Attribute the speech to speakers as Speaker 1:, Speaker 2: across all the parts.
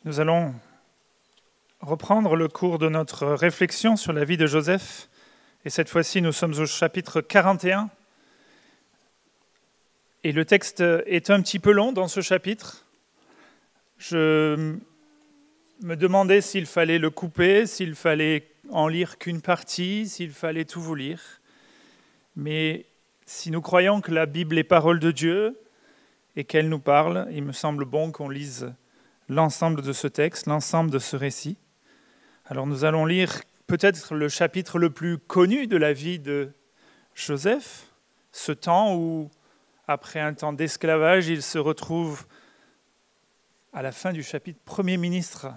Speaker 1: Nous allons reprendre le cours de notre réflexion sur la vie de Joseph. Et cette fois-ci, nous sommes au chapitre 41. Et le texte est un petit peu long dans ce chapitre. Je me demandais s'il fallait le couper, s'il fallait en lire qu'une partie, s'il fallait tout vous lire. Mais si nous croyons que la Bible est parole de Dieu et qu'elle nous parle, il me semble bon qu'on lise l'ensemble de ce texte, l'ensemble de ce récit. Alors nous allons lire peut-être le chapitre le plus connu de la vie de Joseph, ce temps où, après un temps d'esclavage, il se retrouve à la fin du chapitre Premier ministre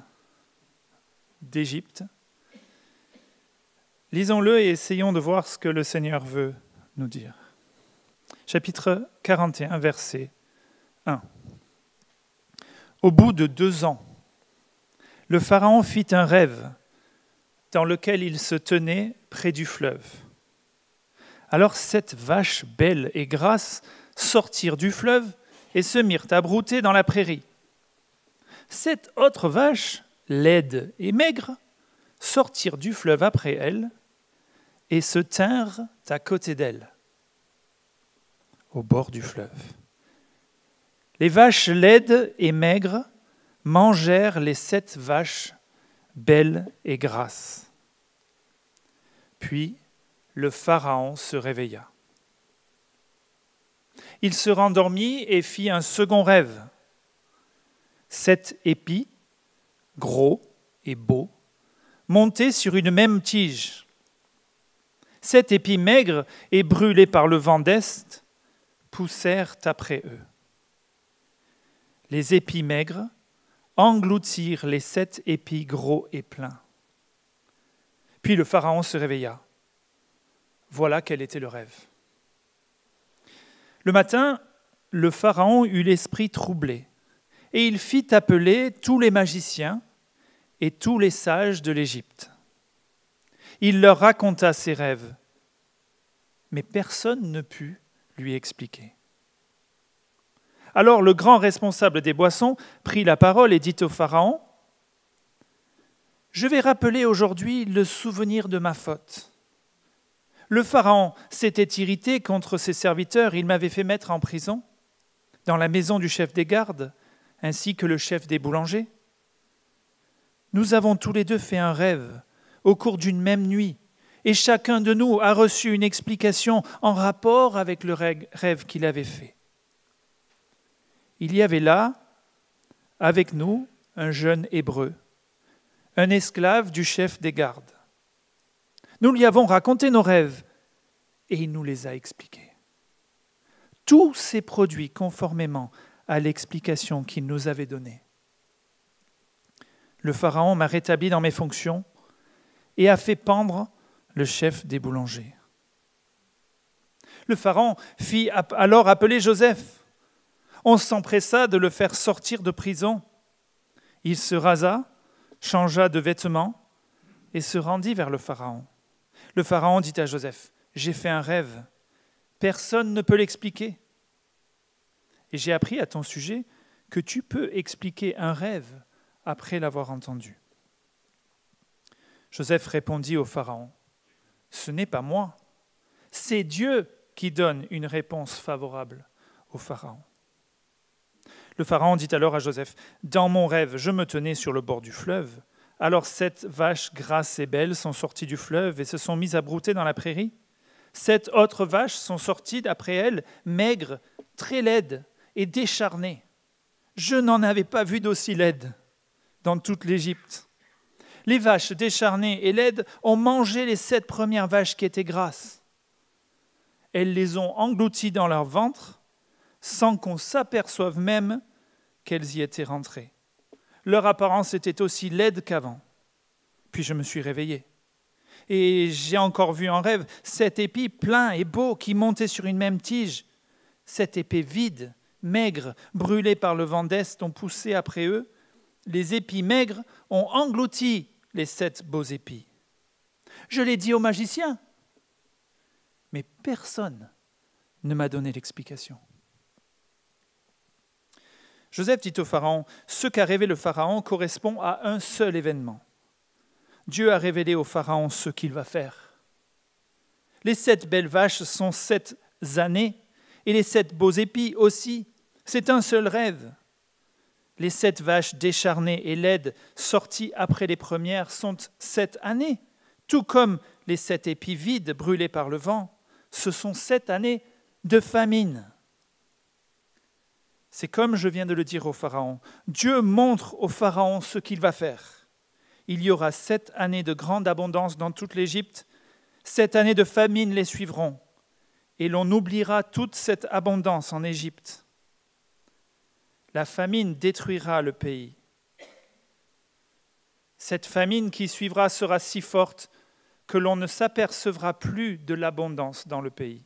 Speaker 1: d'Égypte. Lisons-le et essayons de voir ce que le Seigneur veut nous dire. Chapitre 41, verset 1. Au bout de 2 ans, le Pharaon fit un rêve dans lequel il se tenait près du fleuve. Alors 7 vaches belles et grasses sortirent du fleuve et se mirent à brouter dans la prairie. 7 autres vaches, laides et maigres, sortirent du fleuve après elles et se tinrent à côté d'elles, au bord du fleuve. Les vaches laides et maigres mangèrent les 7 vaches belles et grasses. Puis le Pharaon se réveilla. Il se rendormit et fit un second rêve. 7 épis, gros et beaux, montaient sur une même tige. 7 épis maigres et brûlés par le vent d'Est poussèrent après eux. Les épis maigres engloutirent les 7 épis gros et pleins. Puis le Pharaon se réveilla. Voilà quel était le rêve. Le matin, le Pharaon eut l'esprit troublé, et il fit appeler tous les magiciens et tous les sages de l'Égypte. Il leur raconta ses rêves, mais personne ne put lui expliquer. Alors le grand responsable des boissons prit la parole et dit au Pharaon : « Je vais rappeler aujourd'hui le souvenir de ma faute. Le Pharaon s'était irrité contre ses serviteurs, il m'avait fait mettre en prison, dans la maison du chef des gardes, ainsi que le chef des boulangers. Nous avons tous les deux fait un rêve au cours d'une même nuit, et chacun de nous a reçu une explication en rapport avec le rêve qu'il avait fait. Il y avait là, avec nous, un jeune Hébreu, un esclave du chef des gardes. Nous lui avons raconté nos rêves et il nous les a expliqués. Tout s'est produit conformément à l'explication qu'il nous avait donnée. Le Pharaon m'a rétabli dans mes fonctions et a fait pendre le chef des boulangers. Le Pharaon fit alors appeler Joseph. On s'empressa de le faire sortir de prison. Il se rasa, changea de vêtements et se rendit vers le Pharaon. Le Pharaon dit à Joseph : « J'ai fait un rêve. Personne ne peut l'expliquer. Et j'ai appris à ton sujet que tu peux expliquer un rêve après l'avoir entendu. » Joseph répondit au Pharaon : « Ce n'est pas moi. C'est Dieu qui donne une réponse favorable au Pharaon. » Le Pharaon dit alors à Joseph : « Dans mon rêve, je me tenais sur le bord du fleuve. Alors 7 vaches grasses et belles sont sorties du fleuve et se sont mises à brouter dans la prairie. 7 autres vaches sont sorties après elles, maigres, très laides et décharnées. Je n'en avais pas vu d'aussi laides dans toute l'Égypte. Les vaches décharnées et laides ont mangé les 7 premières vaches qui étaient grasses. Elles les ont englouties dans leur ventre sans qu'on s'aperçoive même qu'elles y étaient rentrées. Leur apparence était aussi laide qu'avant. Puis je me suis réveillé. Et j'ai encore vu en rêve 7 épis pleins et beaux qui montaient sur une même tige. 7 épis vides, maigres, brûlés par le vent d'Est ont poussé après eux. Les épis maigres ont englouti les 7 beaux épis. Je l'ai dit aux magiciens, mais personne ne m'a donné l'explication. » Joseph dit au Pharaon, ce qu'a rêvé le Pharaon correspond à un seul événement. Dieu a révélé au Pharaon ce qu'il va faire. Les 7 belles vaches sont 7 années, et les 7 beaux épis aussi. C'est un seul rêve. Les 7 vaches décharnées et laides sorties après les premières sont 7 années, tout comme les 7 épis vides brûlés par le vent. Ce sont 7 années de famine. C'est comme je viens de le dire au Pharaon. Dieu montre au Pharaon ce qu'il va faire. Il y aura 7 années de grande abondance dans toute l'Égypte. 7 années de famine les suivront. Et l'on oubliera toute cette abondance en Égypte. La famine détruira le pays. Cette famine qui suivra sera si forte que l'on ne s'apercevra plus de l'abondance dans le pays.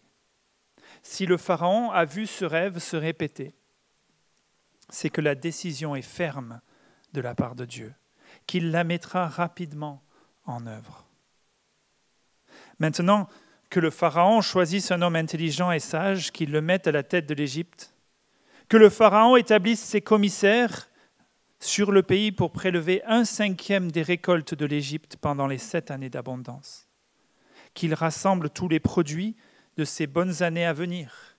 Speaker 1: Si le Pharaon a vu ce rêve se répéter, c'est que la décision est ferme de la part de Dieu, qu'il la mettra rapidement en œuvre. Maintenant que le Pharaon choisisse un homme intelligent et sage, qu'il le mette à la tête de l'Égypte, que le Pharaon établisse ses commissaires sur le pays pour prélever 1/5 des récoltes de l'Égypte pendant les 7 années d'abondance, qu'il rassemble tous les produits de ces bonnes années à venir,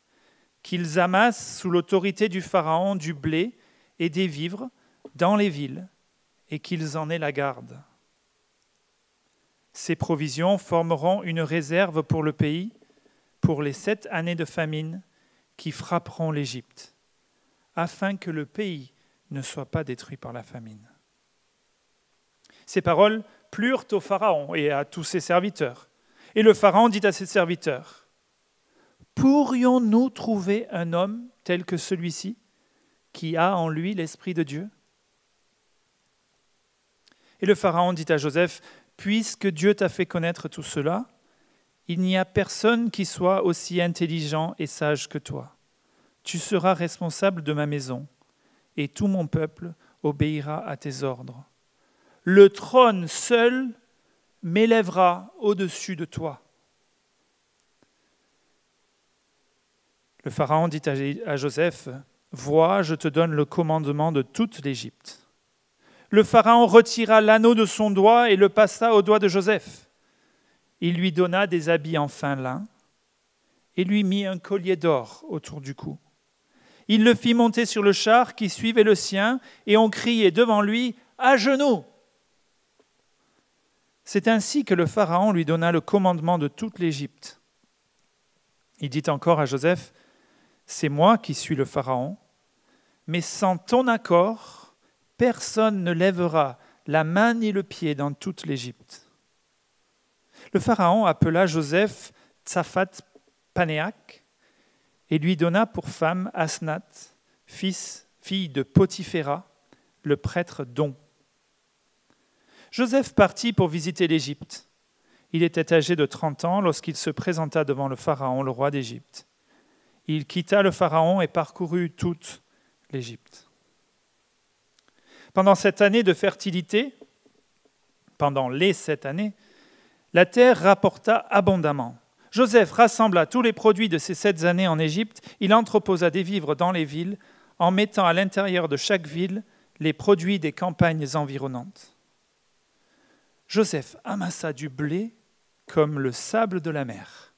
Speaker 1: qu'ils amassent sous l'autorité du Pharaon du blé et des vivres dans les villes et qu'ils en aient la garde. Ces provisions formeront une réserve pour le pays pour les 7 années de famine qui frapperont l'Égypte, afin que le pays ne soit pas détruit par la famine. Ces paroles plurent au Pharaon et à tous ses serviteurs. Et le Pharaon dit à ses serviteurs, « Pourrions-nous trouver un homme tel que celui-ci, qui a en lui l'Esprit de Dieu ?» Et le Pharaon dit à Joseph, « Puisque Dieu t'a fait connaître tout cela, il n'y a personne qui soit aussi intelligent et sage que toi. Tu seras responsable de ma maison, et tout mon peuple obéira à tes ordres. Le trône seul m'élèvera au-dessus de toi. » Le Pharaon dit à Joseph, « Vois, je te donne le commandement de toute l'Égypte. » Le Pharaon retira l'anneau de son doigt et le passa au doigt de Joseph. Il lui donna des habits en fin lin et lui mit un collier d'or autour du cou. Il le fit monter sur le char qui suivait le sien et on criait devant lui « À genoux !» C'est ainsi que le Pharaon lui donna le commandement de toute l'Égypte. Il dit encore à Joseph, « C'est moi qui suis le Pharaon, mais sans ton accord, personne ne lèvera la main ni le pied dans toute l'Égypte. » Le Pharaon appela Joseph Tsaphat Panéach et lui donna pour femme Asnath, fille de Potiphéra, le prêtre d'On. Joseph partit pour visiter l'Égypte. Il était âgé de 30 ans lorsqu'il se présenta devant le Pharaon, le roi d'Égypte. Il quitta le Pharaon et parcourut toute l'Égypte. Pendant cette année de fertilité, pendant les 7 années, la terre rapporta abondamment. Joseph rassembla tous les produits de ces 7 années en Égypte. Il entreposa des vivres dans les villes, en mettant à l'intérieur de chaque ville les produits des campagnes environnantes. Joseph amassa du blé comme le sable de la mer,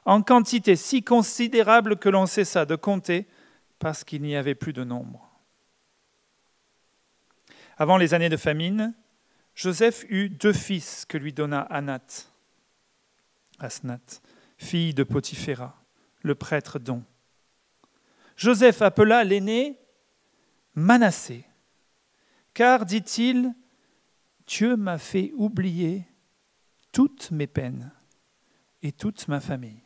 Speaker 1: en quantité si considérable que l'on cessa de compter parce qu'il n'y avait plus de nombre. Avant les années de famine, Joseph eut 2 fils que lui donna Asnath, fille de Potiphéra, le prêtre d'On. Joseph appela l'aîné Manassé, car, dit-il, Dieu m'a fait oublier toutes mes peines et toute ma famille.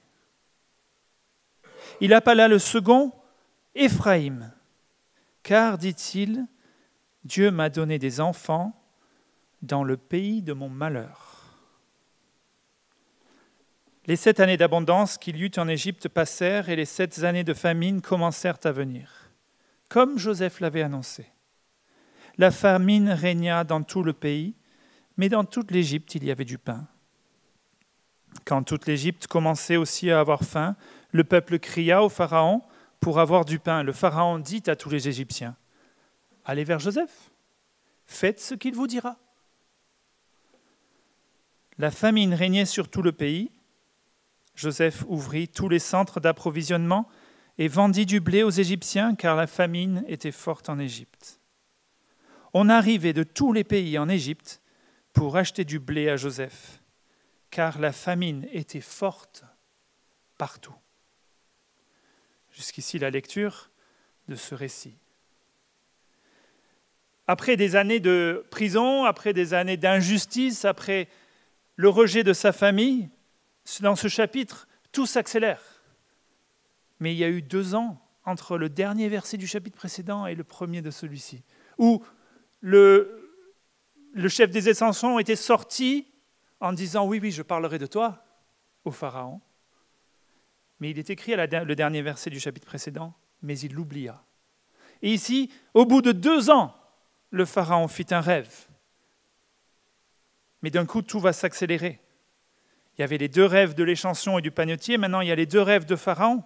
Speaker 1: Il appela le second Éphraïm, car, dit-il, Dieu m'a donné des enfants dans le pays de mon malheur. Les 7 années d'abondance qu'il y eut en Égypte passèrent et les 7 années de famine commencèrent à venir, comme Joseph l'avait annoncé. La famine régna dans tout le pays, mais dans toute l'Égypte il y avait du pain. Quand toute l'Égypte commençait aussi à avoir faim, le peuple cria au Pharaon pour avoir du pain. Le Pharaon dit à tous les Égyptiens, allez vers Joseph, faites ce qu'il vous dira. La famine régnait sur tout le pays. Joseph ouvrit tous les centres d'approvisionnement et vendit du blé aux Égyptiens, car la famine était forte en Égypte. On arrivait de tous les pays en Égypte pour acheter du blé à Joseph, car la famine était forte partout. Jusqu'ici la lecture de ce récit. Après des années de prison, après des années d'injustice, après le rejet de sa famille, dans ce chapitre, tout s'accélère. Mais il y a eu 2 ans entre le dernier verset du chapitre précédent et le premier de celui-ci, où le chef des Égyptiens était sorti en disant « Oui, je parlerai de toi au Pharaon ». Mais il est écrit le dernier verset du chapitre précédent, mais il l'oublia. Et ici, au bout de 2 ans, le Pharaon fit un rêve. Mais d'un coup, tout va s'accélérer. Il y avait les 2 rêves de l'échanson et du panetier, maintenant il y a les 2 rêves de Pharaon.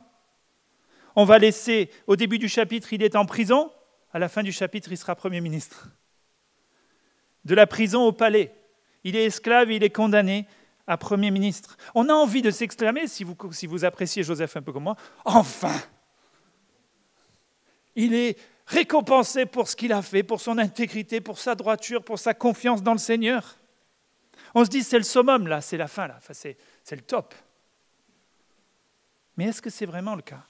Speaker 1: On va laisser, au début du chapitre, il est en prison, à la fin du chapitre, il sera Premier ministre. De la prison au palais. Il est esclave et il est condamné à Premier ministre. On a envie de s'exclamer, si vous appréciez Joseph un peu comme moi, enfin! Il est récompensé pour ce qu'il a fait, pour son intégrité, pour sa droiture, pour sa confiance dans le Seigneur. On se dit, c'est le summum, là, c'est la fin, là. Enfin, c'est le top. Mais est-ce que c'est vraiment le cas?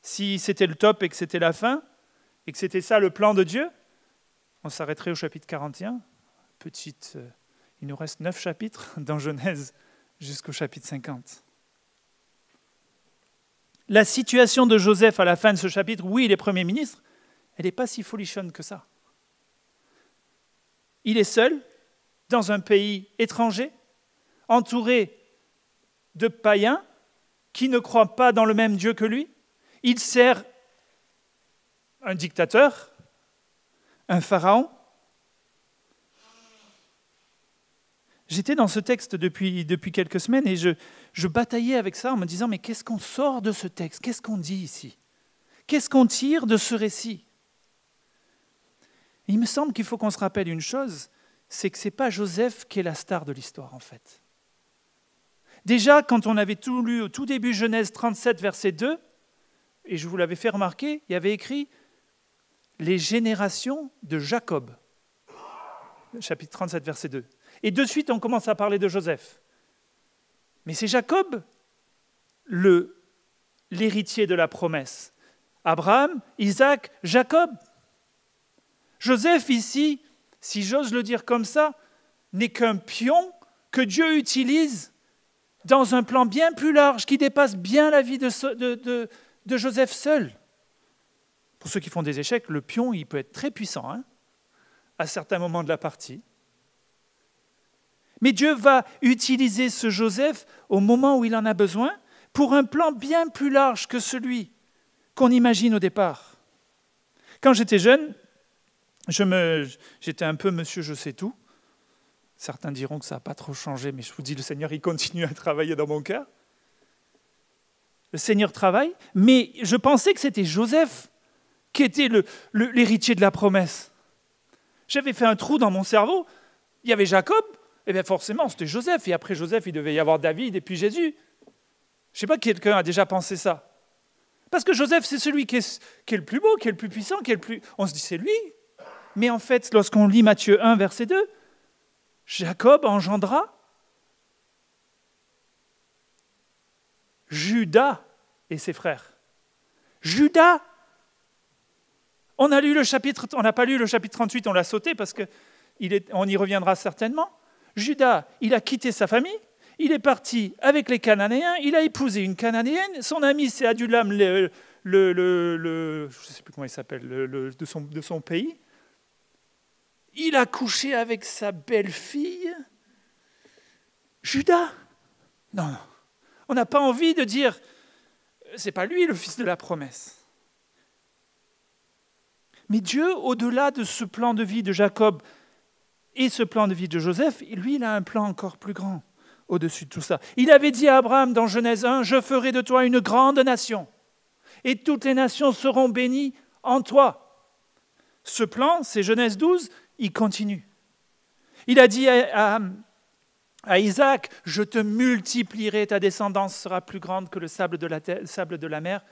Speaker 1: Si c'était le top et que c'était la fin, et que c'était ça le plan de Dieu, on s'arrêterait au chapitre 41. Il nous reste 9 chapitres dans Genèse jusqu'au chapitre 50. La situation de Joseph à la fin de ce chapitre, oui, il est Premier ministre, elle n'est pas si folichonne que ça. Il est seul, dans un pays étranger, entouré de païens qui ne croient pas dans le même Dieu que lui. Il sert un dictateur, un pharaon. J'étais dans ce texte depuis quelques semaines et je bataillais avec ça en me disant, mais qu'est-ce qu'on sort de ce texte? Qu'est-ce qu'on dit ici? Qu'est-ce qu'on tire de ce récit? Et il me semble qu'il faut qu'on se rappelle une chose, c'est que ce n'est pas Joseph qui est la star de l'histoire en fait. Déjà, quand on avait tout lu au tout début Genèse 37, verset 2, et je vous l'avais fait remarquer, il y avait écrit « les générations de Jacob », chapitre 37, verset 2. Et de suite, on commence à parler de Joseph. Mais c'est Jacob, l'héritier de la promesse. Abraham, Isaac, Jacob. Joseph, ici, si j'ose le dire comme ça, n'est qu'un pion que Dieu utilise dans un plan bien plus large qui dépasse bien la vie de Joseph seul. Pour ceux qui font des échecs, le pion, il peut être très puissant à certains moments de la partie. Mais Dieu va utiliser ce Joseph au moment où il en a besoin pour un plan bien plus large que celui qu'on imagine au départ. Quand j'étais jeune, j'étais un peu monsieur je sais tout. Certains diront que ça n'a pas trop changé, mais je vous dis, le Seigneur, il continue à travailler dans mon cœur. Le Seigneur travaille, mais je pensais que c'était Joseph qui était l'héritier de la promesse. J'avais fait un trou dans mon cerveau. Il y avait Jacob, et bien forcément, c'était Joseph. Et après Joseph, il devait y avoir David et puis Jésus. Je ne sais pas, quelqu'un a déjà pensé ça. Parce que Joseph, c'est celui qui est le plus beau, qui est le plus puissant, qui est le plus... On se dit, c'est lui. Mais en fait, lorsqu'on lit Matthieu 1, verset 2, Jacob engendra Judas et ses frères. Judas. On n'a pas lu le chapitre 38, on l'a sauté parce qu'on y reviendra certainement. Judas, il a quitté sa famille, il est parti avec les Cananéens, il a épousé une Cananéenne, son ami c'est Adulam, je ne sais plus comment il s'appelle, de son pays. Il a couché avec sa belle-fille. Judas. Non, on n'a pas envie de dire, c'est pas lui le fils de la promesse. Mais Dieu, au-delà de ce plan de vie de Jacob et ce plan de vie de Joseph, lui, il a un plan encore plus grand au-dessus de tout ça. Il avait dit à Abraham dans Genèse 1, « Je ferai de toi une grande nation, et toutes les nations seront bénies en toi. Ce plan, c'est Genèse 12, il continue. Il a dit à Isaac, je te multiplierai, ta descendance sera plus grande que le sable de la mer.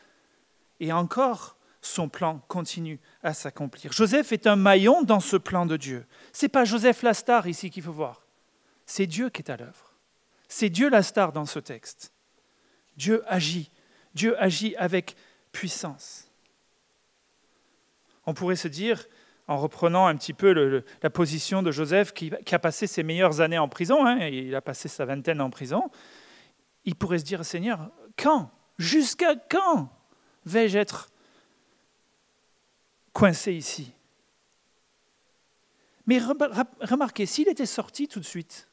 Speaker 1: Et encore, son plan continue à s'accomplir. Joseph est un maillon dans ce plan de Dieu. Ce n'est pas Joseph la star ici qu'il faut voir. C'est Dieu qui est à l'œuvre. C'est Dieu la star dans ce texte. Dieu agit avec puissance. On pourrait se dire, en reprenant un petit peu la position de Joseph qui a passé ses meilleures années en prison, il a passé sa vingtaine en prison, il pourrait se dire, Seigneur, quand, jusqu'à quand vais-je être coincé ici? Mais remarquez, s'il était sorti tout de suite,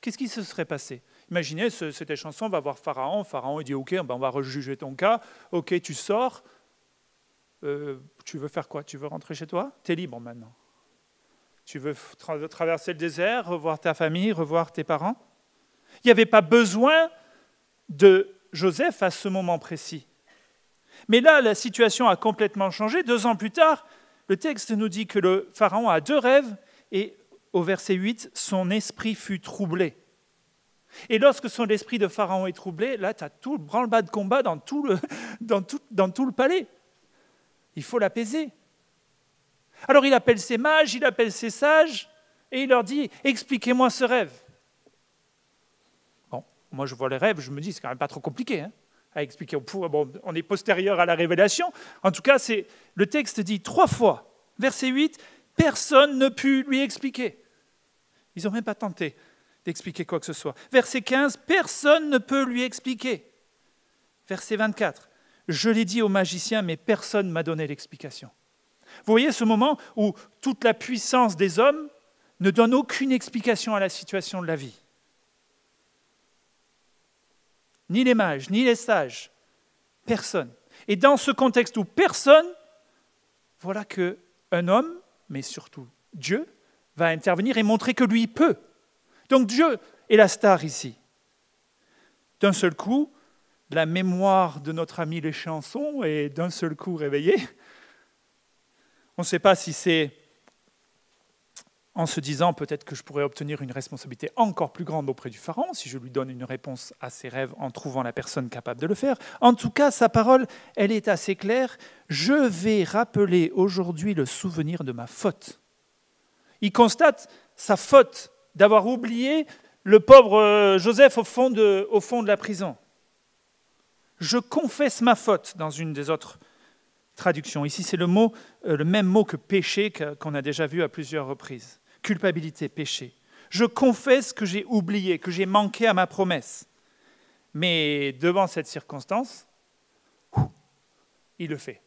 Speaker 1: qu'est-ce qui se serait passé? Imaginez, cette chanson va voir Pharaon. Pharaon il dit, ok, on va rejuger ton cas. Ok, tu sors. Tu veux faire quoi? Tu veux rentrer chez toi? Tu es libre maintenant. Tu veux traverser le désert, revoir ta famille, revoir tes parents? Il n'y avait pas besoin de Joseph à ce moment précis. Mais là, la situation a complètement changé. 2 ans plus tard, le texte nous dit que le Pharaon a 2 rêves et au verset 8, son esprit fut troublé. Et lorsque son esprit de Pharaon est troublé, là, tu as tout le branle-bas de combat dans tout le palais. Il faut l'apaiser. Alors il appelle ses mages, il appelle ses sages, et il leur dit, expliquez-moi ce rêve. Bon, moi je vois les rêves, je me dis, c'est quand même pas trop compliqué à expliquer. On est postérieur à la révélation. En tout cas, le texte dit 3 fois, verset 8, personne ne put lui expliquer. Ils n'ont même pas tenté d'expliquer quoi que ce soit. Verset 15, personne ne peut lui expliquer. Verset 24, je l'ai dit aux magiciens, mais personne ne m'a donné l'explication. Vous voyez ce moment où toute la puissance des hommes ne donne aucune explication à la situation de la vie. Ni les mages, ni les sages, personne. Et dans ce contexte où personne, voilà qu'un homme, mais surtout Dieu, va intervenir et montrer que lui peut. Donc Dieu est la star ici. D'un seul coup, la mémoire de notre ami les chansons est d'un seul coup réveillée. On ne sait pas si c'est en se disant peut-être que je pourrais obtenir une responsabilité encore plus grande auprès du Pharaon si je lui donne une réponse à ses rêves en trouvant la personne capable de le faire. En tout cas, sa parole, elle est assez claire. Je vais rappeler aujourd'hui le souvenir de ma faute. Il constate sa faute d'avoir oublié le pauvre Joseph au fond de la prison. Je confesse ma faute dans une des autres traductions. Ici, c'est le même mot que péché qu'on a déjà vu à plusieurs reprises. Culpabilité, péché. Je confesse que j'ai oublié, que j'ai manqué à ma promesse. Mais devant cette circonstance, il le fait.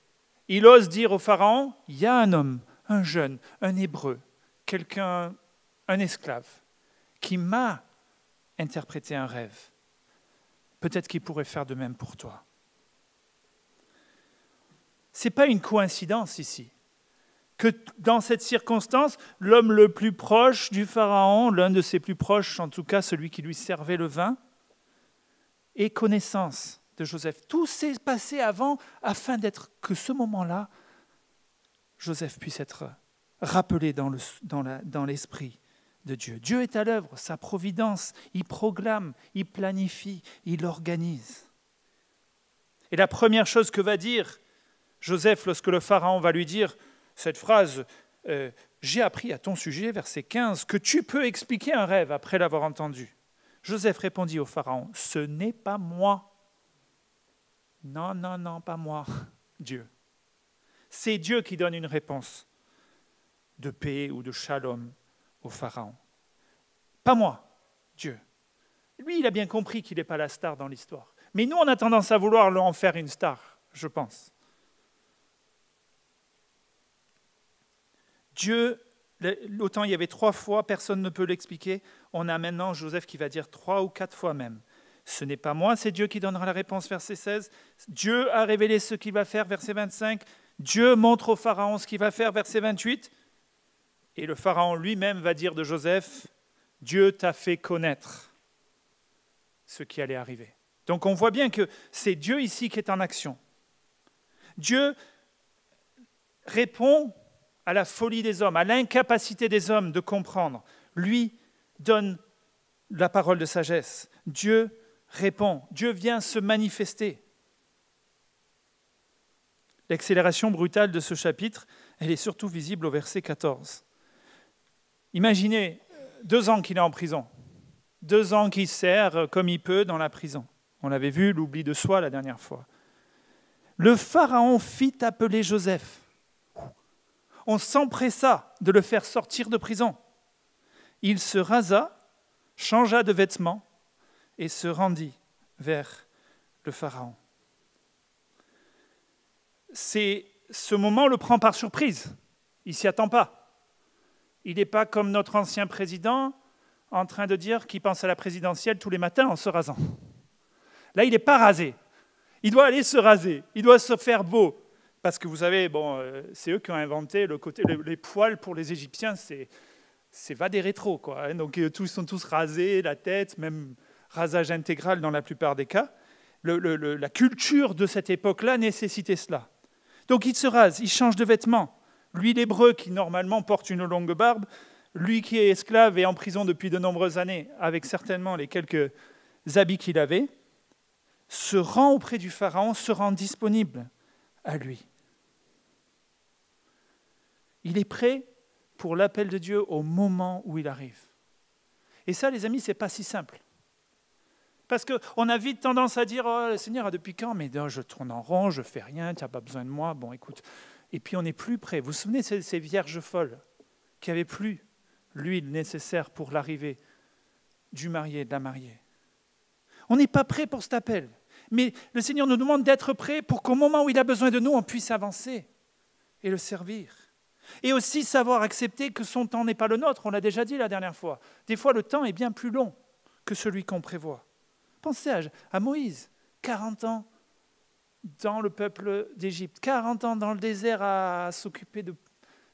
Speaker 1: Il ose dire au Pharaon, il y a un homme, un jeune, un Hébreu, quelqu'un, un esclave, qui m'a interprété un rêve. Peut-être qu'il pourrait faire de même pour toi. Ce n'est pas une coïncidence ici, que dans cette circonstance, l'homme le plus proche du Pharaon, l'un de ses plus proches, en tout cas celui qui lui servait le vin, ait connaissance de Joseph. Tout s'est passé avant, afin que ce moment-là, Joseph puisse être rappelé dans l'esprit de Dieu. Dieu est à l'œuvre, sa providence, il proclame, il planifie, il organise. Et la première chose que va dire Joseph lorsque le Pharaon va lui dire cette phrase, j'ai appris à ton sujet, verset 15, que tu peux expliquer un rêve après l'avoir entendu. Joseph répondit au Pharaon, ce n'est pas moi. Non, non, non, pas moi, Dieu. C'est Dieu qui donne une réponse de paix ou de shalom au Pharaon. Pas moi, Dieu. Lui, il a bien compris qu'il n'est pas la star dans l'histoire. Mais nous, on a tendance à vouloir en faire une star, je pense. Dieu, autant il y avait 3 fois, personne ne peut l'expliquer, on a maintenant Joseph qui va dire 3 ou 4 fois même. Ce n'est pas moi, c'est Dieu qui donnera la réponse, verset 16. Dieu a révélé ce qu'il va faire, verset 25. Dieu montre au Pharaon ce qu'il va faire, verset 28. Et le Pharaon lui-même va dire de Joseph, Dieu t'a fait connaître ce qui allait arriver. Donc on voit bien que c'est Dieu ici qui est en action. Dieu répond à la folie des hommes, à l'incapacité des hommes de comprendre. Lui donne la parole de sagesse. Dieu répond. Dieu vient se manifester. L'accélération brutale de ce chapitre, elle est surtout visible au verset 14. Imaginez 2 ans qu'il est en prison. 2 ans qu'il sert comme il peut dans la prison. On avait vu l'oubli de soi la dernière fois. Le Pharaon fit appeler Joseph. On s'empressa de le faire sortir de prison. Il se rasa, changea de vêtements et se rendit vers le Pharaon. Ce moment le prend par surprise. Il ne s'y attend pas. Il n'est pas comme notre ancien président en train de dire qu'il pense à la présidentielle tous les matins en se rasant. Là, il n'est pas rasé. Il doit aller se raser. Il doit se faire beau. Parce que vous savez, c'est eux qui ont inventé les poils pour les Égyptiens, c'est va des rétros, quoi. Hein. Donc ils sont tous rasés, la tête, même rasage intégral dans la plupart des cas. La culture de cette époque-là nécessitait cela. Donc il se rase, il change de vêtements. Lui, l'hébreu, qui normalement porte une longue barbe, lui qui est esclave et en prison depuis de nombreuses années, avec certainement les quelques habits qu'il avait, se rend auprès du Pharaon, se rend disponible à lui. Il est prêt pour l'appel de Dieu au moment où il arrive. Et ça, les amis, ce n'est pas si simple. Parce qu'on a vite tendance à dire « Oh, le Seigneur, depuis quand ?» Mais non, je tourne en rond, je ne fais rien, tu n'as pas besoin de moi. Bon, écoute. Et puis on n'est plus prêt. Vous vous souvenez de ces vierges folles qui n'avaient plus l'huile nécessaire pour l'arrivée du marié et de la mariée. On n'est pas prêt pour cet appel. Mais le Seigneur nous demande d'être prêt pour qu'au moment où il a besoin de nous, on puisse avancer et le servir. Et aussi savoir accepter que son temps n'est pas le nôtre, on l'a déjà dit la dernière fois. Des fois, le temps est bien plus long que celui qu'on prévoit. Pensez à Moïse, 40 ans dans le peuple d'Égypte, 40 ans dans le désert à s'occuper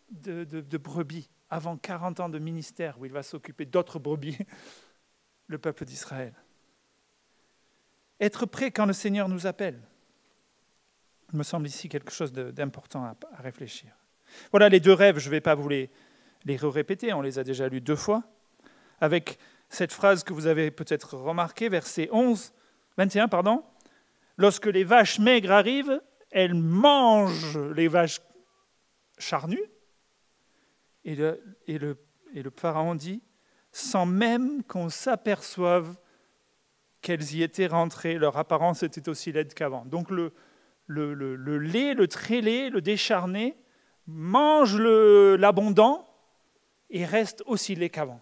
Speaker 1: de brebis, avant 40 ans de ministère où il va s'occuper d'autres brebis, le peuple d'Israël. Être prêt quand le Seigneur nous appelle. Il me semble ici quelque chose d'important à réfléchir. Voilà les 2 rêves, je ne vais pas vous les répéter, on les a déjà lus 2 fois, avec cette phrase que vous avez peut-être remarquée, verset 21, lorsque les vaches maigres arrivent, elles mangent les vaches charnues, et le Pharaon dit, sans même qu'on s'aperçoive qu'elles y étaient rentrées, leur apparence était aussi laide qu'avant. Donc le lait, le très laid, le décharné, mange l'abondant et reste aussi laid qu'avant.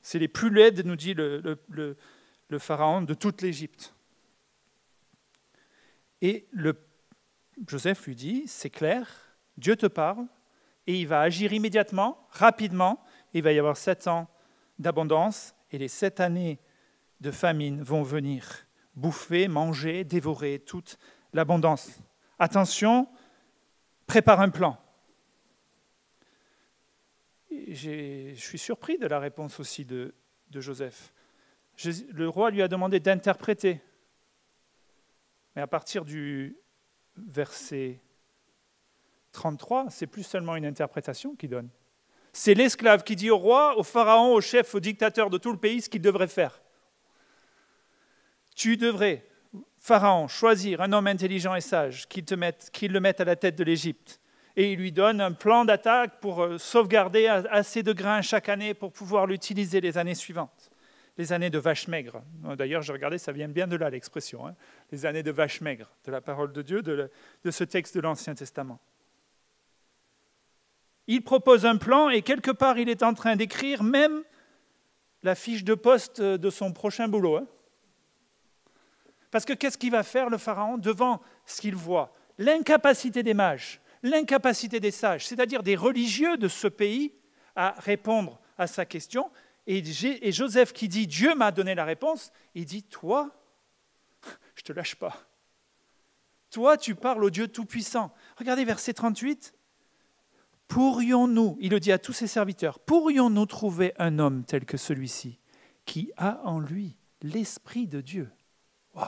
Speaker 1: C'est les plus laides, nous dit le Pharaon, de toute l'Égypte. Et Joseph lui dit, c'est clair, Dieu te parle, et il va agir immédiatement, rapidement, et il va y avoir 7 ans d'abondance, et les 7 années de famine vont venir bouffer, manger, dévorer toute l'abondance. Attention, prépare un plan. Je suis surpris de la réponse aussi de Joseph. Le roi lui a demandé d'interpréter. Mais à partir du verset 33, c'est plus seulement une interprétation qu'il donne. C'est l'esclave qui dit au roi, au pharaon, au chef, au dictateur de tout le pays ce qu'il devrait faire. Tu devrais, pharaon, choisir un homme intelligent et sage qu'il le mette à la tête de l'Égypte. Et il lui donne un plan d'attaque pour sauvegarder assez de grains chaque année pour pouvoir l'utiliser les années suivantes. Les années de vaches maigres. D'ailleurs, j'ai regardé, ça vient bien de là l'expression. Les années de vaches maigres, de la parole de Dieu, de ce texte de l'Ancien Testament. Il propose un plan et quelque part, il est en train d'écrire même la fiche de poste de son prochain boulot. Parce que qu'est-ce qu'il va faire, le pharaon, devant ce qu'il voit? L'incapacité des mages, l'incapacité des sages, c'est-à-dire des religieux de ce pays, à répondre à sa question. Et Joseph qui dit « Dieu m'a donné la réponse », il dit « Toi, je ne te lâche pas. Toi, tu parles au Dieu Tout-Puissant. » Regardez verset 38. « Pourrions-nous, il le dit à tous ses serviteurs, pourrions-nous trouver un homme tel que celui-ci, qui a en lui l'Esprit de Dieu ?» Wow.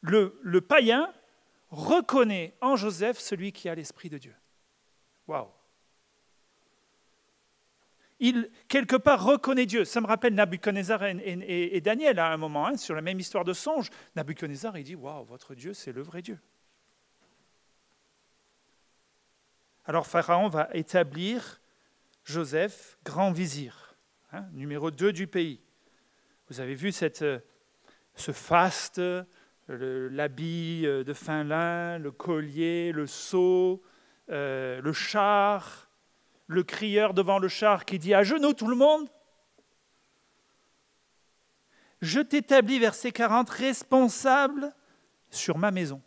Speaker 1: Le païen reconnaît en Joseph celui qui a l'Esprit de Dieu. Waouh! Il, quelque part, reconnaît Dieu. Ça me rappelle Nabuchodonosor et Daniel à un moment, hein, sur la même histoire de songe. Nabuchodonosor, il dit, waouh, votre Dieu, c'est le vrai Dieu. Alors Pharaon va établir Joseph grand vizir, hein, numéro 2 du pays. Vous avez vu ce faste, l'habit de fin lin, le collier, le sceau, le char, le crieur devant le char qui dit « À genoux tout le monde !» Je t'établis, verset 40, responsable sur ma maison.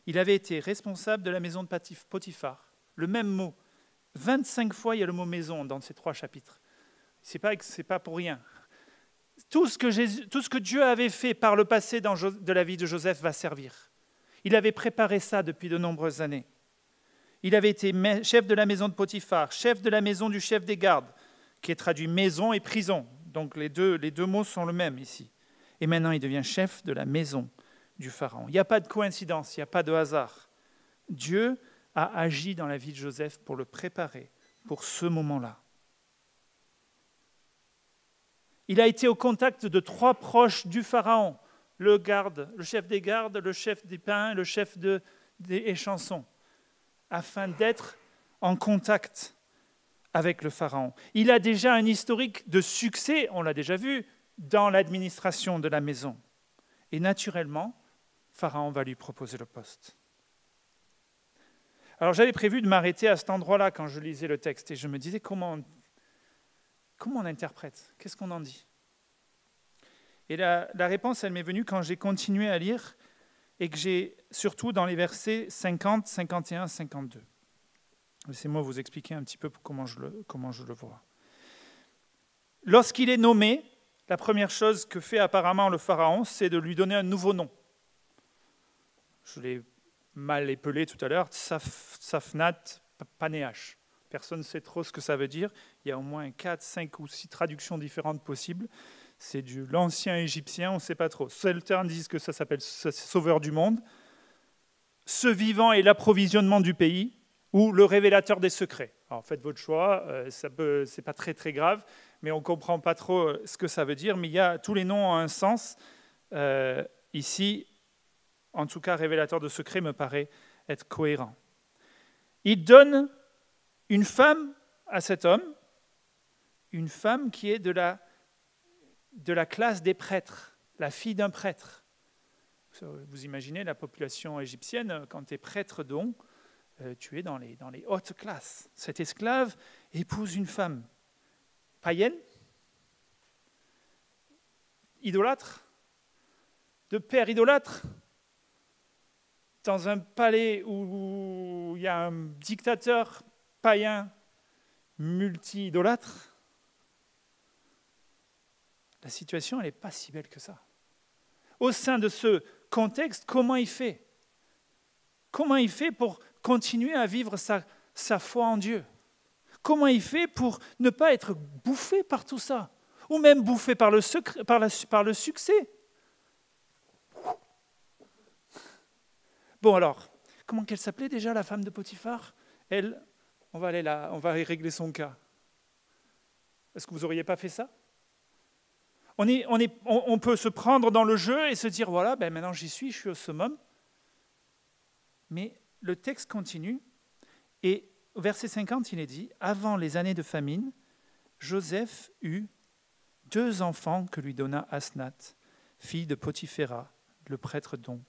Speaker 1: Il avait été responsable de la maison de Potiphar. Le même mot. 25 fois, il y a le mot maison dans ces 3 chapitres. Ce n'est pas pour rien. Tout ce que Dieu avait fait par le passé de la vie de Joseph va servir. Il avait préparé ça depuis de nombreuses années. Il avait été chef de la maison de Potiphar, chef de la maison du chef des gardes, qui est traduit maison et prison. Donc les deux mots sont le même ici. Et maintenant, il devient chef de la maison du Pharaon. Il n'y a pas de coïncidence, il n'y a pas de hasard. Dieu a agi dans la vie de Joseph pour le préparer pour ce moment-là. Il a été au contact de 3 proches du Pharaon, le chef des gardes, le chef des pains, le chef des chansons, afin d'être en contact avec le Pharaon. Il a déjà un historique de succès, on l'a déjà vu, dans l'administration de la maison. Et naturellement, Pharaon va lui proposer le poste. Alors j'avais prévu de m'arrêter à cet endroit-là quand je lisais le texte, et je me disais comment on interprète, qu'est-ce qu'on en dit? Et la réponse, elle m'est venue quand j'ai continué à lire, et que j'ai, surtout dans les versets 50, 51, 52. Laissez-moi vous expliquer un petit peu comment je le vois. Lorsqu'il est nommé, la première chose que fait apparemment le Pharaon, c'est de lui donner un nouveau nom. Je l'ai mal épelé tout à l'heure, Safnat Panéach. Personne ne sait trop ce que ça veut dire. Il y a au moins 4, 5 ou 6 traductions différentes possibles. C'est de l'ancien égyptien, on ne sait pas trop. Certains disent que ça s'appelle sauveur du monde. Ce vivant est l'approvisionnement du pays ou le révélateur des secrets. Alors faites votre choix, ce n'est pas très très grave, mais on ne comprend pas trop ce que ça veut dire. Mais tous les noms ont un sens. Ici, en tout cas, révélateur de secrets me paraît être cohérent. Il donne une femme à cet homme, une femme qui est de la classe des prêtres, la fille d'un prêtre. Vous imaginez la population égyptienne, quand tu es prêtre don, tu es dans les hautes classes. Cet esclave épouse une femme païenne, idolâtre, de père idolâtre, dans un palais où il y a un dictateur païen multi-idolâtre. La situation, elle n'est pas si belle que ça. Au sein de ce contexte, comment il fait? Comment il fait pour continuer à vivre sa foi en Dieu? Comment il fait pour ne pas être bouffé par tout ça? Ou même bouffé par le succès? Bon alors, comment qu'elle s'appelait déjà, la femme de Potiphar? Elle, on va aller régler son cas. Est-ce que vous n'auriez pas fait ça? On peut se prendre dans le jeu et se dire, voilà, maintenant j'y suis, je suis au summum. Mais le texte continue, et au verset 50, il est dit, avant les années de famine, Joseph eut 2 enfants que lui donna Asnath, fille de Potiphéra, le prêtre don.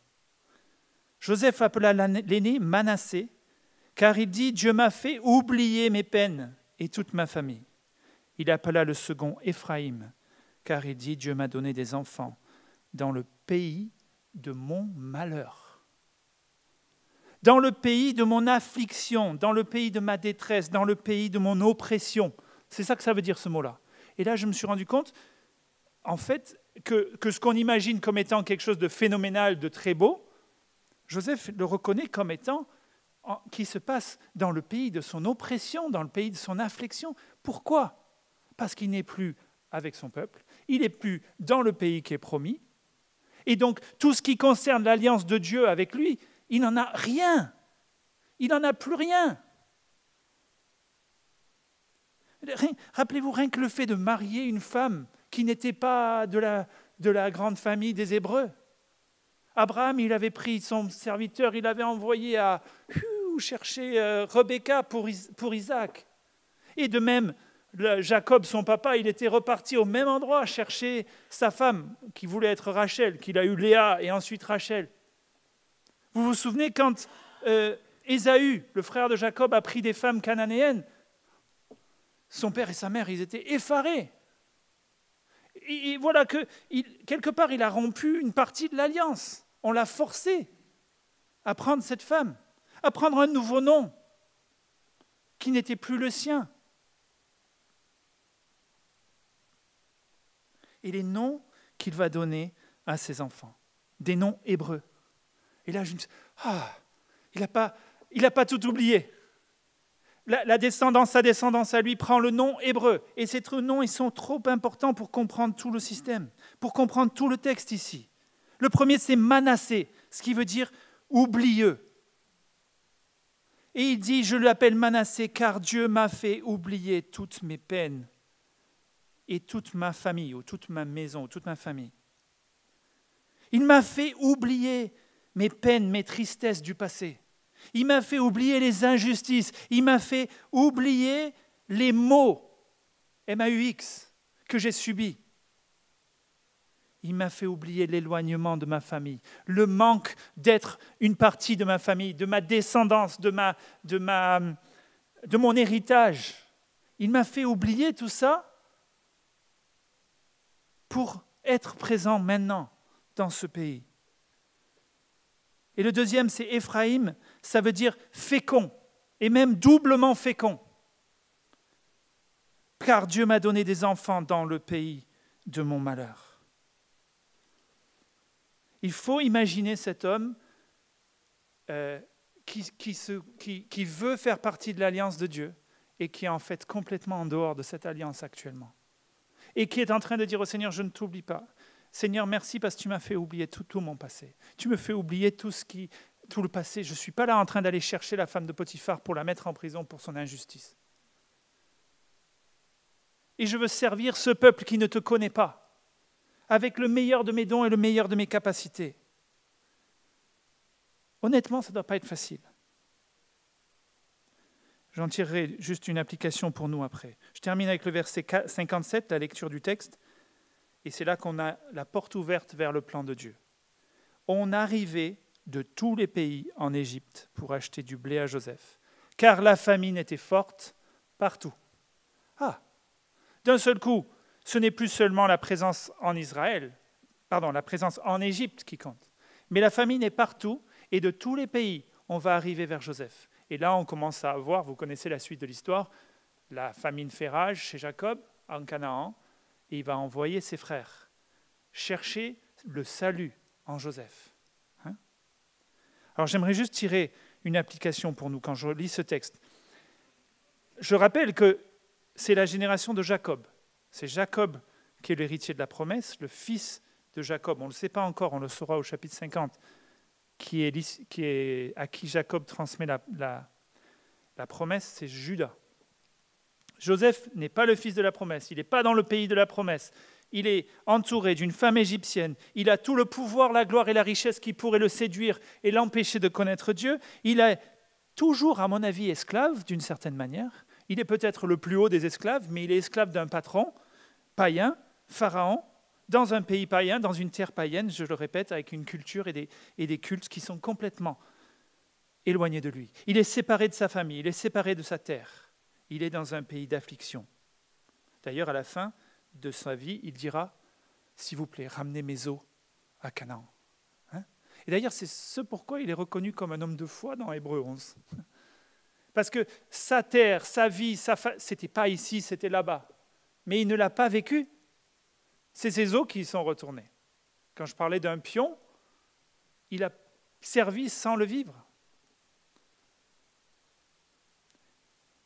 Speaker 1: Joseph appela l'aîné Manassé, car il dit, Dieu m'a fait oublier mes peines et toute ma famille. Il appela le second Éphraïm, car il dit, Dieu m'a donné des enfants dans le pays de mon malheur, dans le pays de mon affliction, dans le pays de ma détresse, dans le pays de mon oppression. C'est ça que ça veut dire, ce mot-là. Et là, je me suis rendu compte, en fait, que ce qu'on imagine comme étant quelque chose de phénoménal, de très beau, Joseph le reconnaît comme étant qui se passe dans le pays de son oppression, dans le pays de son affliction. Pourquoi? Parce qu'il n'est plus avec son peuple, il n'est plus dans le pays qui est promis, Et donc, tout ce qui concerne l'alliance de Dieu avec lui, il n'en a rien. Il n'en a plus rien. Rappelez-vous, rien que le fait de marier une femme qui n'était pas de la grande famille des Hébreux. Abraham, il avait pris son serviteur, il l'avait envoyé à chercher Rebecca pour Isaac. Et de même, Jacob, son papa, il était reparti au même endroit chercher sa femme, qui voulait être Rachel, qu'il a eu Léa et ensuite Rachel. Vous vous souvenez quand Ésaü, le frère de Jacob, a pris des femmes cananéennes, son père et sa mère, ils étaient effarés. Et voilà que, quelque part, il a rompu une partie de l'alliance. On l'a forcé à prendre cette femme, à prendre un nouveau nom qui n'était plus le sien. Et les noms qu'il va donner à ses enfants, des noms hébreux. Et là, je me dis, il n'a pas tout oublié. Sa descendance à lui prend le nom hébreu. Et ces noms, ils sont trop importants pour comprendre tout le système, pour comprendre tout le texte ici. Le premier, c'est Manassé, ce qui veut dire oublieux. Et il dit, je l'appelle Manassé car Dieu m'a fait oublier toutes mes peines et toute ma famille, ou toute ma maison, ou toute ma famille. Il m'a fait oublier mes peines, mes tristesses du passé. Il m'a fait oublier les injustices. Il m'a fait oublier les maux, M-A-U-X, que j'ai subis. Il m'a fait oublier l'éloignement de ma famille, le manque d'être une partie de ma famille, de ma descendance, de mon héritage. Il m'a fait oublier tout ça pour être présent maintenant dans ce pays. Et le deuxième, c'est Éphraïm, ça veut dire fécond, et même doublement fécond. Car Dieu m'a donné des enfants dans le pays de mon malheur. Il faut imaginer cet homme qui veut faire partie de l'alliance de Dieu et qui est en fait complètement en dehors de cette alliance actuellement. Et qui est en train de dire au Seigneur, je ne t'oublie pas. Seigneur, merci parce que tu m'as fait oublier tout mon passé. Tu me fais oublier tout le passé. Je ne suis pas là en train d'aller chercher la femme de Potiphar pour la mettre en prison pour son injustice. Et je veux servir ce peuple qui ne te connaît pas, avec le meilleur de mes dons et le meilleur de mes capacités. Honnêtement, ça ne doit pas être facile. J'en tirerai juste une application pour nous après. Je termine avec le verset 57, la lecture du texte. Et c'est là qu'on a la porte ouverte vers le plan de Dieu. On arrivait de tous les pays en Égypte pour acheter du blé à Joseph, car la famine était forte partout. D'un seul coup, ce n'est plus seulement la présence en la présence en Égypte qui compte, mais la famine est partout et de tous les pays, on va arriver vers Joseph. Et là, on commence à voir, vous connaissez la suite de l'histoire, la famine fait rage chez Jacob en Canaan, et il va envoyer ses frères chercher le salut en Joseph. Alors j'aimerais juste tirer une application pour nous quand je lis ce texte. Je rappelle que c'est la génération de Jacob. C'est Jacob qui est l'héritier de la promesse, le fils de Jacob. On ne le sait pas encore, on le saura au chapitre 50, à qui Jacob transmet la promesse, c'est Judas. Joseph n'est pas le fils de la promesse, il n'est pas dans le pays de la promesse. Il est entouré d'une femme égyptienne. Il a tout le pouvoir, la gloire et la richesse qui pourraient le séduire et l'empêcher de connaître Dieu. Il est toujours, à mon avis, esclave d'une certaine manière. Il est peut-être le plus haut des esclaves, mais il est esclave d'un patron païen, Pharaon, dans un pays païen, dans une terre païenne, je le répète, avec une culture et des cultes qui sont complètement éloignés de lui. Il est séparé de sa famille, il est séparé de sa terre. Il est dans un pays d'affliction. D'ailleurs, à la fin de sa vie, il dira, s'il vous plaît, ramenez mes os à Canaan. Et d'ailleurs, c'est ce pourquoi il est reconnu comme un homme de foi dans Hébreux 11. Parce que sa terre, sa vie, c'était pas ici, c'était là-bas. Mais il ne l'a pas vécu. C'est ses os qui y sont retournés. Quand je parlais d'un pion, il a servi sans le vivre.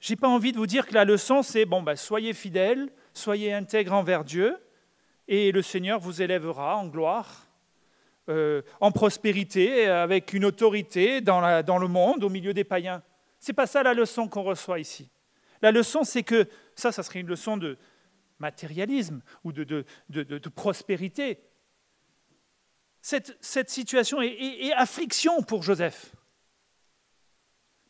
Speaker 1: Je n'ai pas envie de vous dire que la leçon, c'est soyez fidèles, soyez intègres envers Dieu, et le Seigneur vous élèvera en gloire en prospérité, avec une autorité dans le monde, au milieu des païens. Ce n'est pas ça la leçon qu'on reçoit ici. La leçon, c'est que, ça serait une leçon de matérialisme ou de prospérité. Cette situation est affliction pour Joseph.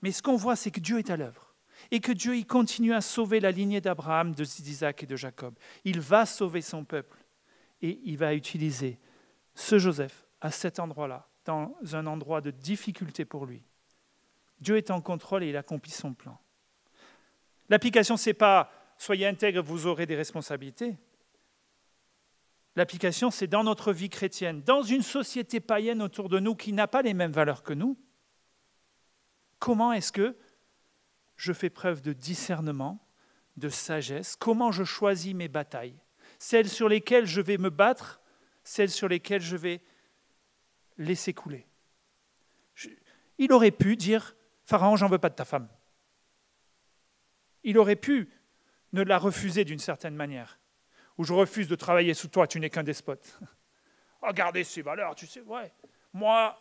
Speaker 1: Mais ce qu'on voit, c'est que Dieu est à l'œuvre et que Dieu il continue à sauver la lignée d'Abraham, d'Isaac et de Jacob. Il va sauver son peuple et il va utiliser ce Joseph à cet endroit-là, dans un endroit de difficulté pour lui. Dieu est en contrôle et il accomplit son plan. L'application, ce n'est pas « soyez intègres, vous aurez des responsabilités ». L'application, c'est dans notre vie chrétienne, dans une société païenne autour de nous qui n'a pas les mêmes valeurs que nous. Comment est-ce que je fais preuve de discernement, de sagesse? Comment je choisis mes batailles? Celles sur lesquelles je vais me battre, celles sur lesquelles je vais laisser couler. Il aurait pu dire « Pharaon, j'en veux pas de ta femme ». Il aurait pu ne la refuser d'une certaine manière. Ou je refuse de travailler sous toi, tu n'es qu'un despote. Regardez ces valeurs, tu sais, ouais, moi.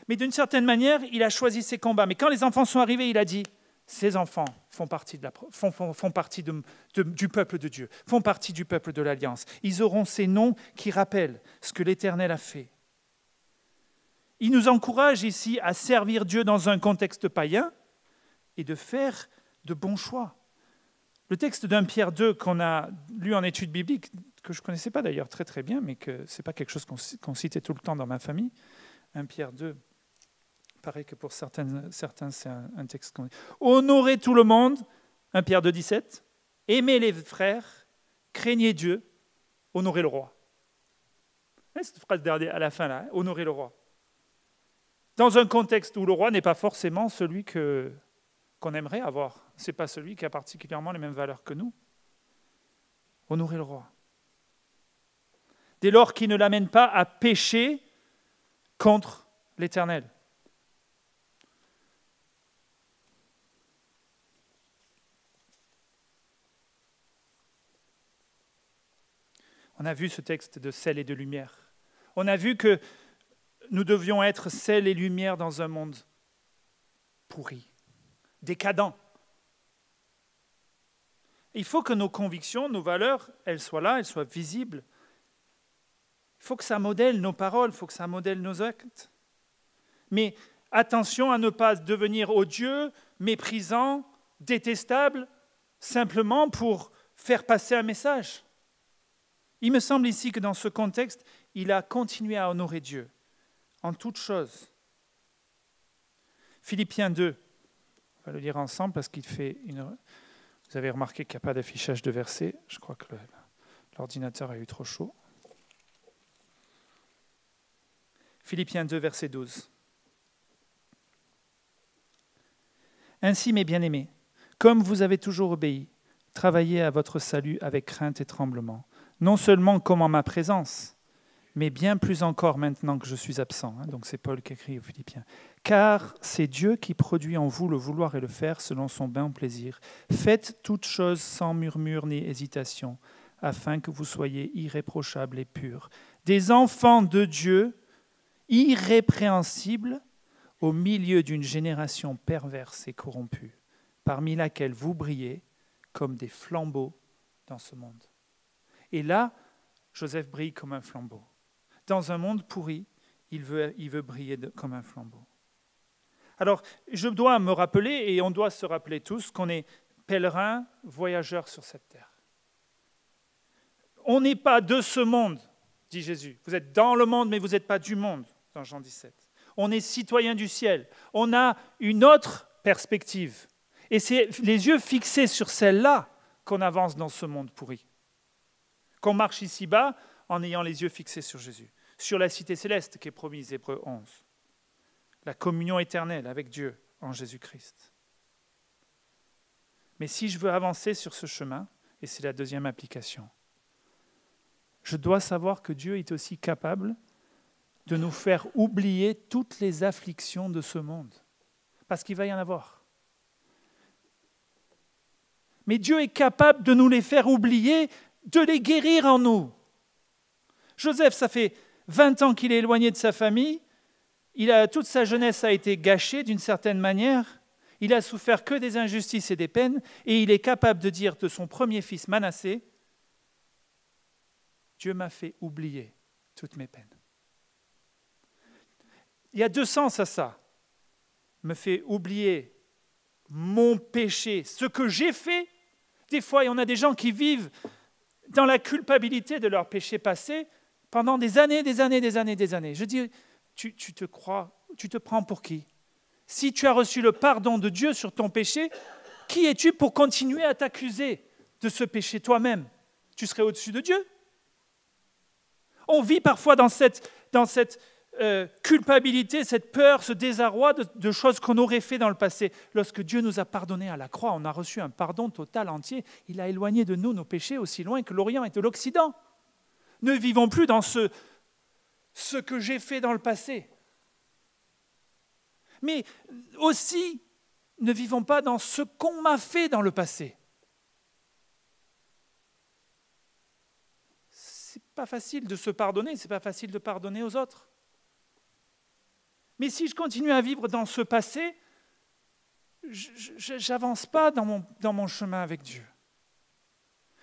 Speaker 1: Mais d'une certaine manière, il a choisi ses combats. Mais quand les enfants sont arrivés, il a dit, ces enfants font partie, du peuple de Dieu, font partie du peuple de l'Alliance. Ils auront ces noms qui rappellent ce que l'Éternel a fait. Il nous encourage ici à servir Dieu dans un contexte païen et de faire de bons choix. Le texte d'1 Pierre 2 qu'on a lu en études bibliques, que je ne connaissais pas d'ailleurs très très bien, mais que ce n'est pas quelque chose qu'on citait tout le temps dans ma famille, 1 Pierre 2, paraît que pour certains c'est un texte qu'on dit. Honorez tout le monde, 1 Pierre 2, 17, aimez les frères, craignez Dieu, honorez le roi. Cette phrase à la fin, là, honorez le roi. Dans un contexte où le roi n'est pas forcément celui qu'on aimerait avoir. Ce n'est pas celui qui a particulièrement les mêmes valeurs que nous. Honorez le roi. Dès lors qu'il ne l'amène pas à pécher contre l'Éternel. On a vu ce texte de sel et de lumière. On a vu que nous devions être sel et lumière dans un monde pourri, décadent. Il faut que nos convictions, nos valeurs, elles soient là, elles soient visibles. Il faut que ça modèle nos paroles, il faut que ça modèle nos actes. Mais attention à ne pas devenir odieux, méprisant, détestable, simplement pour faire passer un message. Il me semble ici que dans ce contexte, il a continué à honorer Dieu en toutes choses. Philippiens 2, on va le lire ensemble parce qu'il fait une... Vous avez remarqué qu'il n'y a pas d'affichage de versets. Je crois que l'ordinateur a eu trop chaud. Philippiens 2, verset 12. Ainsi, mes bien-aimés, comme vous avez toujours obéi, travaillez à votre salut avec crainte et tremblement, non seulement comme en ma présence, mais bien plus encore maintenant que je suis absent. Donc c'est Paul qui écrit aux Philippiens. Car c'est Dieu qui produit en vous le vouloir et le faire selon son bon plaisir. Faites toutes choses sans murmure ni hésitation, afin que vous soyez irréprochables et purs. Des enfants de Dieu, irrépréhensibles, au milieu d'une génération perverse et corrompue, parmi laquelle vous brillez comme des flambeaux dans ce monde. Et là, Joseph brille comme un flambeau. Dans un monde pourri, il veut briller comme un flambeau. Alors, je dois me rappeler, et on doit se rappeler tous, qu'on est pèlerins, voyageurs sur cette terre. On n'est pas de ce monde, dit Jésus. Vous êtes dans le monde, mais vous n'êtes pas du monde, dans Jean 17. On est citoyens du ciel. On a une autre perspective. Et c'est les yeux fixés sur celle-là qu'on avance dans ce monde pourri. Qu'on marche ici-bas en ayant les yeux fixés sur Jésus, sur la cité céleste qui est promise, Hébreux 11, la communion éternelle avec Dieu en Jésus-Christ. Mais si je veux avancer sur ce chemin, et c'est la deuxième application, je dois savoir que Dieu est aussi capable de nous faire oublier toutes les afflictions de ce monde, parce qu'il va y en avoir. Mais Dieu est capable de nous les faire oublier, de les guérir en nous. Joseph, ça fait 20 ans qu'il est éloigné de sa famille, toute sa jeunesse a été gâchée d'une certaine manière, il a souffert que des injustices et des peines, et il est capable de dire de son premier fils Manassé, « Dieu m'a fait oublier toutes mes peines. » Il y a deux sens à ça. Me fait oublier mon péché, ce que j'ai fait. Des fois, il y en a des gens qui vivent dans la culpabilité de leur péché passé pendant des années. Je dis, tu te prends pour qui? Si tu as reçu le pardon de Dieu sur ton péché, qui es-tu pour continuer à t'accuser de ce péché toi-même? Tu serais au-dessus de Dieu? On vit parfois dans cette culpabilité, cette peur, ce désarroi de choses qu'on aurait fait dans le passé. Lorsque Dieu nous a pardonné à la croix, on a reçu un pardon total, entier. Il a éloigné de nous nos péchés aussi loin que l'Orient et de l'Occident. Ne vivons plus dans ce que j'ai fait dans le passé. Mais aussi, ne vivons pas dans ce qu'on m'a fait dans le passé. C'est pas facile de se pardonner, c'est pas facile de pardonner aux autres. Mais si je continue à vivre dans ce passé, je n'avance pas dans mon chemin avec Dieu.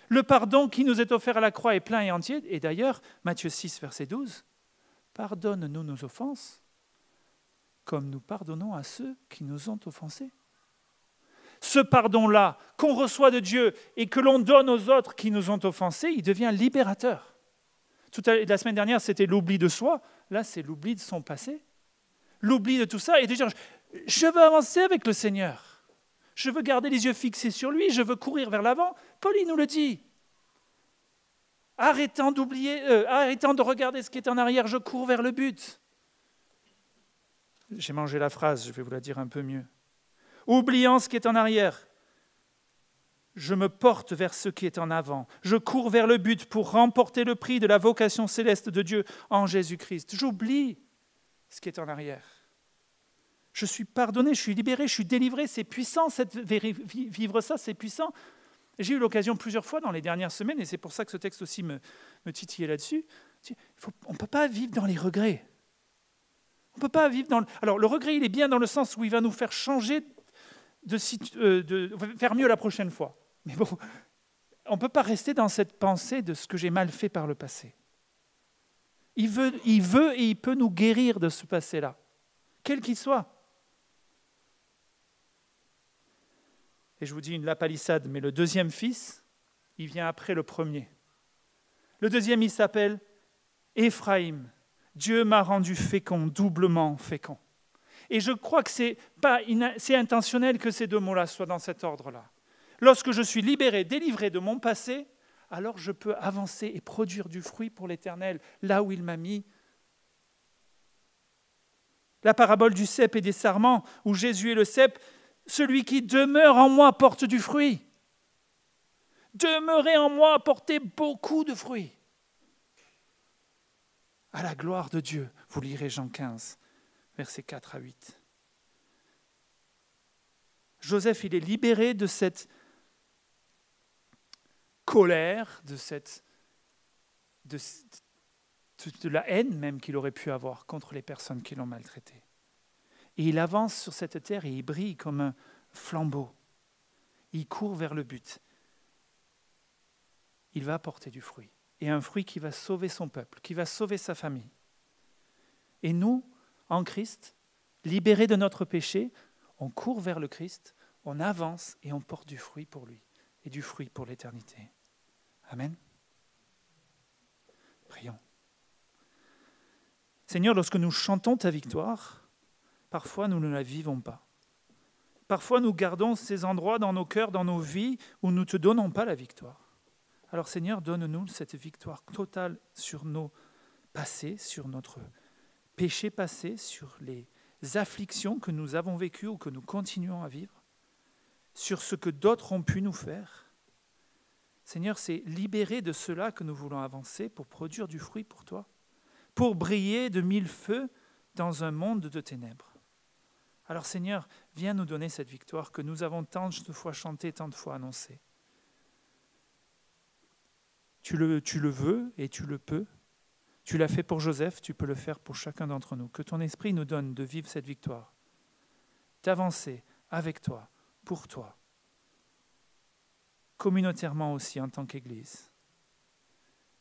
Speaker 1: Le pardon qui nous est offert à la croix est plein et entier. Et d'ailleurs, Matthieu 6, verset 12, « Pardonne-nous nos offenses, comme nous pardonnons à ceux qui nous ont offensés. » Ce pardon-là qu'on reçoit de Dieu et que l'on donne aux autres qui nous ont offensés, il devient libérateur. La semaine dernière, c'était l'oubli de soi. Là, c'est l'oubli de son passé. L'oubli de tout ça et de dire, je veux avancer avec le Seigneur. Je veux garder les yeux fixés sur lui, je veux courir vers l'avant. Paul, il nous le dit. Arrêtant de regarder ce qui est en arrière, je cours vers le but. J'ai mangé la phrase, je vais vous la dire un peu mieux. Oubliant ce qui est en arrière, je me porte vers ce qui est en avant. Je cours vers le but pour remporter le prix de la vocation céleste de Dieu en Jésus-Christ. J'oublie ce qui est en arrière. Je suis pardonné, je suis libéré, je suis délivré. C'est puissant, vivre ça, c'est puissant. J'ai eu l'occasion plusieurs fois dans les dernières semaines, et c'est pour ça que ce texte aussi me titillait là-dessus. On ne peut pas vivre dans les regrets. On peut pas vivre dans... Alors, le regret, il est bien dans le sens où il va nous faire changer, de faire mieux la prochaine fois. Mais bon, on ne peut pas rester dans cette pensée de ce que j'ai mal fait par le passé. Il veut et il peut nous guérir de ce passé-là, quel qu'il soit. Et je vous dis la palissade, mais le deuxième fils, il vient après le premier. Le deuxième, il s'appelle Éphraïm. Dieu m'a rendu fécond, doublement fécond. Et je crois que c'est intentionnel que ces deux mots-là soient dans cet ordre-là. Lorsque je suis libéré, délivré de mon passé, alors je peux avancer et produire du fruit pour l'Éternel, là où il m'a mis. La parabole du cep et des sarments, où Jésus est le cep, celui qui demeure en moi porte du fruit. Demeurez en moi, portez beaucoup de fruits. À la gloire de Dieu, vous lirez Jean 15, versets 4 à 8. Joseph, il est libéré de cette colère, de la haine même qu'il aurait pu avoir contre les personnes qui l'ont maltraité. Et il avance sur cette terre et il brille comme un flambeau. Il court vers le but. Il va apporter du fruit. Et un fruit qui va sauver son peuple, qui va sauver sa famille. Et nous, en Christ, libérés de notre péché, on court vers le Christ, on avance et on porte du fruit pour lui et du fruit pour l'éternité. Amen. Prions. Seigneur, lorsque nous chantons ta victoire, parfois nous ne la vivons pas. Parfois nous gardons ces endroits dans nos cœurs, dans nos vies, où nous ne te donnons pas la victoire. Alors Seigneur, donne-nous cette victoire totale sur nos passés, sur notre péché passé, sur les afflictions que nous avons vécues ou que nous continuons à vivre, sur ce que d'autres ont pu nous faire. Seigneur, c'est libéré de cela que nous voulons avancer pour produire du fruit pour toi, pour briller de mille feux dans un monde de ténèbres. Alors Seigneur, viens nous donner cette victoire que nous avons tant de fois chantée, tant de fois annoncée. Tu le veux et tu le peux. Tu l'as fait pour Joseph, tu peux le faire pour chacun d'entre nous. Que ton esprit nous donne de vivre cette victoire, d'avancer avec toi, pour toi, communautairement aussi en tant qu'Église.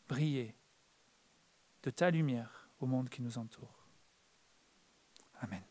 Speaker 1: Briller de ta lumière au monde qui nous entoure. Amen.